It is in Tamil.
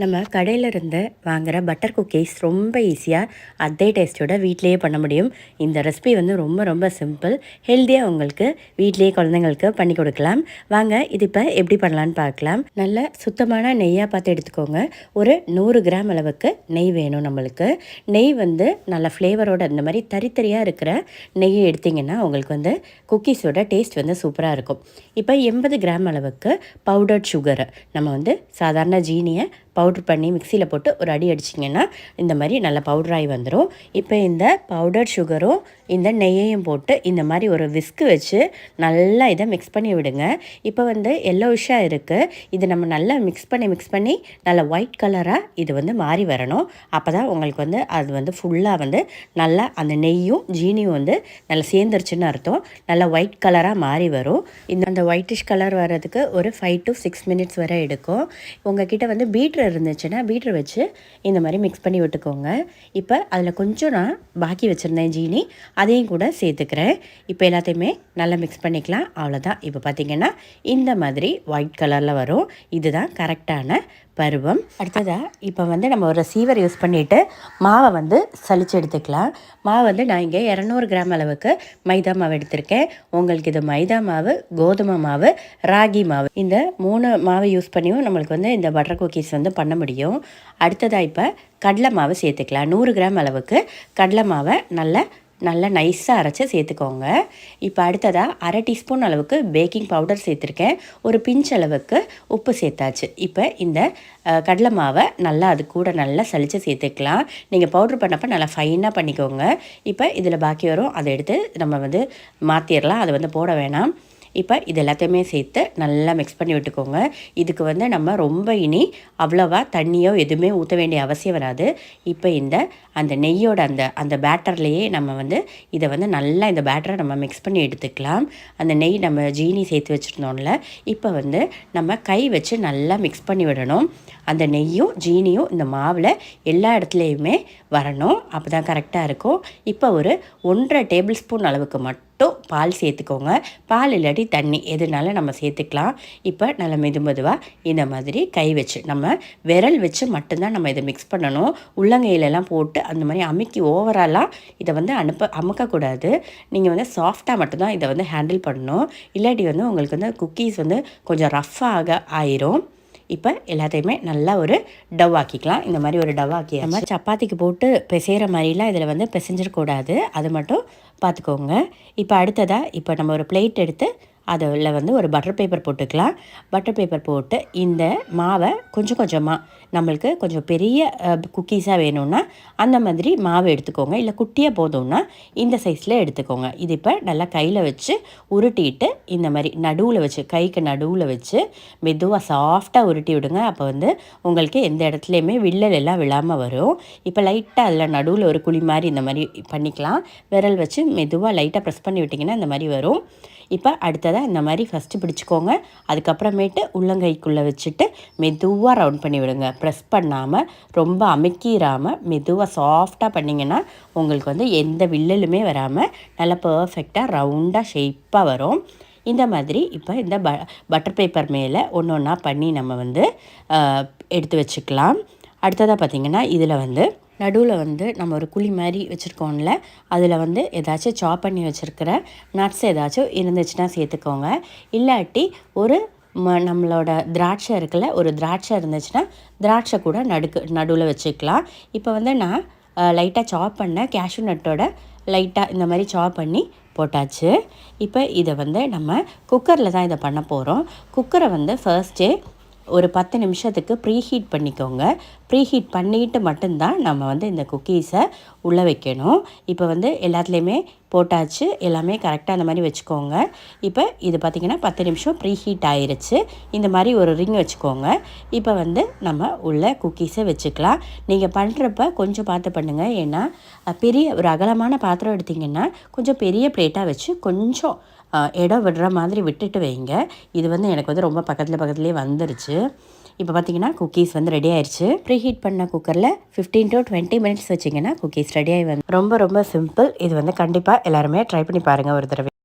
நம்ம கடையிலிருந்து வாங்குகிற பட்டர் குக்கீஸ் ரொம்ப ஈஸியாக அதே டேஸ்ட்டோட வீட்டிலேயே பண்ண முடியும். இந்த ரெசிபி வந்து ரொம்ப ரொம்ப சிம்பிள். ஹெல்த்தியாக உங்களுக்கு வீட்டிலேயே குழந்தைங்களுக்கு பண்ணி கொடுக்கலாம். வாங்க இது இப்போ எப்படி பண்ணலான்னு பார்க்கலாம். நல்ல சுத்தமான நெய்யாக பார்த்து எடுத்துக்கோங்க. ஒரு 100 கிராம் அளவுக்கு நெய் வேணும் நம்மளுக்கு. நெய் வந்து நல்ல ஃப்ளேவரோட இந்த மாதிரி தரித்தரியாக இருக்கிற நெய்யை எடுத்திங்கன்னா உங்களுக்கு வந்து குக்கீஸோட டேஸ்ட் வந்து சூப்பராக இருக்கும். இப்போ 80 கிராம் அளவுக்கு பவுடர்ட் சுகரை நம்ம வந்து சாதாரண ஜீனியை பவுட்ரு பண்ணி மிக்சியில் போட்டு ஒரு அடி அடிச்சிங்கன்னா இந்த மாதிரி நல்ல பவுட்ராகி வந்துடும். இப்போ இந்த பவுடர் சுகரும் இந்த நெய்யையும் போட்டு இந்த மாதிரி ஒரு விஸ்கு வச்சு நல்லா இதை மிக்ஸ் பண்ணி விடுங்க. இப்போ வந்து எல்லோயிஷாக இருக்குது. இது நம்ம நல்லா மிக்ஸ் பண்ணி நல்லா ஒயிட் கலராக இது வந்து மாறி வரணும். அப்போ தான் உங்களுக்கு வந்து அது வந்து ஃபுல்லாக வந்து நல்லா அந்த நெய்யும் ஜீனியும் வந்து நல்லா சேர்ந்துருச்சுன்னு அர்த்தம். நல்லா ஒயிட் கலராக மாறி வரும். அந்த ஒயிட்டிஷ் கலர் வர்றதுக்கு ஒரு 5 to 6 மினிட்ஸ் வரை எடுக்கும். உங்ககிட்ட வந்து பீட்ரு இருந்துச்சுன்னா பீட்ரு வச்சு இந்த மாதிரி மிக்ஸ் பண்ணி விட்டுக்கோங்க. இப்போ அதில் கொஞ்சம் நான் பாக்கி வச்சுருந்தேன் ஜீனி, அதையும் கூட சேர்த்துக்கிறேன். இப்போ எல்லாத்தையுமே நல்லா மிக்ஸ் பண்ணிக்கலாம். அவ்வளோதான். இப்போ பார்த்திங்கன்னா இந்த மாதிரி ஒயிட் கலரில் வரும். இதுதான் கரெக்டான பருவம். அடுத்ததாக இப்போ வந்து நம்ம ஒரு சீவர் யூஸ் பண்ணிவிட்டு மாவை வந்து சலிச்சு எடுத்துக்கலாம். மாவு வந்து நான் இங்கே 200 கிராம் அளவுக்கு மைதா மாவு எடுத்திருக்கேன். உங்களுக்கு இது மைதா மாவு, கோதுமை மாவு, ராகி மாவு, இந்த 3 மாவு யூஸ் பண்ணியும் நம்மளுக்கு வந்து இந்த பட்டர் குக்கீஸ் வந்து பண்ண முடியும். அடுத்ததாக இப்போ கடலை மாவு சேர்த்துக்கலாம். 100 கிராம் அளவுக்கு கடலை மாவை நல்லா நைஸாக அரைச்சி சேர்த்துக்கோங்க. இப்போ அடுத்ததாக 1/2 டீஸ்பூன் அளவுக்கு பேக்கிங் பவுடர் சேர்த்துருக்கேன். ஒரு பிஞ்ச் அளவுக்கு உப்பு சேர்த்தாச்சு. இப்போ இந்த கடலை மாவை நல்லா அது கூட நல்லா சலித்து சேர்த்துக்கலாம். நீங்கள் பவுட்ரு பண்ணப்போ நல்லா ஃபைனாக பண்ணிக்கோங்க. இப்போ இதில் பாக்கி வரும், அதை எடுத்து நம்ம வந்து மாற்றிடலாம். அதை வந்து போட வேணாம். இப்போ இது எல்லாத்தையுமே சேர்த்து நல்லா மிக்ஸ் பண்ணி விட்டுக்கோங்க. இதுக்கு வந்து நம்ம ரொம்ப இனி அவ்வளோவா தண்ணியோ எதுவுமே ஊற்ற வேண்டிய அவசியம் வராது. இப்போ அந்த நெய்யோட அந்த பேட்டர்லேயே நம்ம வந்து இதை வந்து நல்லா இந்த பேட்டரை நம்ம மிக்ஸ் பண்ணி எடுத்துக்கலாம். அந்த நெய் நம்ம ஜீனி சேர்த்து வச்சுருந்தோம்ல, இப்போ வந்து நம்ம கை வச்சு நல்லா மிக்ஸ் பண்ணி விடணும். அந்த நெய்யும் ஜீனியும் இந்த மாவில் எல்லா இடத்துலையுமே வரணும். அப்போ தான் கரெக்டாக இருக்கும். இப்போ ஒரு 1.5 டேபிள் ஸ்பூன் அளவுக்கு மட்டும் பால் சேர்த்துக்கோங்க. பால் இல்லாட்டி தண்ணி எதுனாலும் நம்ம சேர்த்துக்கலாம். இப்போ நல்லா மெதுவாக இந்த மாதிரி கை வச்சு நம்ம விரல் வச்சு மட்டும்தான் நம்ம இதை மிக்ஸ் பண்ணணும். உள்ளங்கையிலலாம் போட்டு அந்த மாதிரி அமுக்கி ஓவராலாக இதை வந்து அமுக்கக்கூடாது. நீங்கள் வந்து சாஃப்டாக மட்டும்தான் இதை வந்து ஹேண்டில் பண்ணணும். இல்லாட்டி வந்து உங்களுக்கு வந்து குக்கீஸ் வந்து கொஞ்சம் ரஃப்பாக ஆயிரும். இப்போ எல்லாத்தையுமே நல்லா ஒரு டவ் ஆக்கிக்கலாம். இந்த மாதிரி ஒரு டவ் ஆக்கி நம்ம சப்பாத்திக்கு போட்டு பிசைகிற மாதிரிலாம் இதில் வந்து பிசைஞ்சிடக்கூடாது. அது மட்டும் பார்த்துக்கோங்க. இப்போ அடுத்ததாக இப்போ நம்ம ஒரு பிளேட் எடுத்து அதில் வந்து ஒரு பட்டர் பேப்பர் போட்டுக்கலாம். பட்டர் பேப்பர் போட்டு இந்த மாவை கொஞ்சம் கொஞ்சமாக நம்மளுக்கு கொஞ்சம் பெரிய குக்கீஸாக வேணும்னா அந்த மாதிரி மாவு எடுத்துக்கோங்க. இல்லை குட்டியாக போதும்னா இந்த சைஸில் எடுத்துக்கோங்க. இது இப்போ நல்லா கையில் வச்சு உருட்டிட்டு இந்த மாதிரி நடுவில் வச்சு கைக்கு நடுவில் வச்சு மெதுவாக சாஃப்டாக உருட்டி விடுங்க. அப்போ வந்து உங்களுக்கு எந்த இடத்துலையுமே வில்லல் எல்லாம் விழாமல் வரும். இப்போ லைட்டாக அதில் நடுவில் ஒரு குழி மாதிரி இந்த மாதிரி பண்ணிக்கலாம். விரல் வச்சு மெதுவாக லைட்டாக ப்ரெஸ் பண்ணி விட்டிங்கன்னா இந்த மாதிரி வரும். இப்போ அடுத்ததாக இந்த மாதிரி ஃபஸ்ட்டு பிடிச்சிக்கோங்க. அதுக்கப்புறமேட்டு உள்ளங்கைக்குள்ளே வச்சுட்டு மெதுவாக ரவுண்ட் பண்ணி விடுங்க. ப்ரெஸ் பண்ணாமல் ரொம்ப அமுக்கிடாமல் மெதுவாக சாஃப்டாக பண்ணிங்கன்னா உங்களுக்கு வந்து எந்த வில்லலுமே வராமல் நல்லா பர்ஃபெக்டாக ரவுண்டாக ஷேப்பாக வரும். இந்த மாதிரி இப்போ இந்த பட்டர் பேப்பர் மேலே ஒன்று ஒன்றா பண்ணி நம்ம வந்து எடுத்து வச்சுக்கலாம். அடுத்ததாக பார்த்திங்கன்னா இதில் வந்து நடுவில் வந்து நம்ம ஒரு குழி மாதிரி வச்சுருக்கோம்ல, அதில் வந்து ஏதாச்சும் சாப் பண்ணி வச்சுருக்கிற நட்ஸ் ஏதாச்சும் இருந்துச்சுன்னா சேர்த்துக்கோங்க. இல்லாட்டி ஒரு நம்மளோட திராட்சை இருக்குல்ல, ஒரு திராட்சை இருந்துச்சுன்னா திராட்சை கூட நடுவில் வச்சுக்கலாம். இப்போ வந்து நான் லைட்டாக சாப் பண்ண கேஷ்யூ நட்டோட லைட்டாக இந்த மாதிரி சாப் பண்ணி போட்டாச்சு. இப்போ இதை வந்து நம்ம குக்கரில் தான் இதை பண்ண போகிறோம். குக்கரை வந்து ஃபர்ஸ்ட்டே ஒரு 10 நிமிஷத்துக்கு ப்ரீஹீட் பண்ணிக்கோங்க. ப்ரீஹீட் பண்ணிட்டு மட்டும்தான் நம்ம வந்து இந்த குக்கீஸை உள்ளே வைக்கணும். இப்போ வந்து எல்லாத்துலேயுமே போட்டாச்சு. எல்லாமே கரெக்டாக அந்த மாதிரி வச்சுக்கோங்க. இப்போ இது பார்த்திங்கன்னா 10 நிமிஷம் ப்ரீஹீட் ஆயிருச்சு. இந்த மாதிரி ஒரு ரிங் வச்சுக்கோங்க. இப்போ வந்து நம்ம உள்ள குக்கீஸை வச்சுக்கலாம். நீங்கள் பண்ணுறப்ப கொஞ்சம் பார்த்து பண்ணுங்கள். ஏன்னா பெரிய ஒரு அகலமான பாத்திரம் எடுத்திங்கன்னா கொஞ்சம் பெரிய பிளேட்டாக வச்சு கொஞ்சம் இடம் விடுற மாதிரி விட்டுட்டு வைங்க. இது வந்து எனக்கு வந்து ரொம்ப பக்கத்துலேயே வந்துருச்சு. இப்போ பார்த்தீங்கன்னா குக்கீஸ் வந்து ரெடி ஆயிடுச்சு. ப்ரீஹீட் பண்ண குக்கரில் 15 to 20 மினிட்ஸ் வச்சிங்கன்னா குக்கீஸ் ரெடி ஆகி வந்து ரொம்ப ரொம்ப சிம்பிள். இது வந்து கண்டிப்பாக எல்லாருமே ட்ரை பண்ணி பாருங்கள் ஒரு தடவை.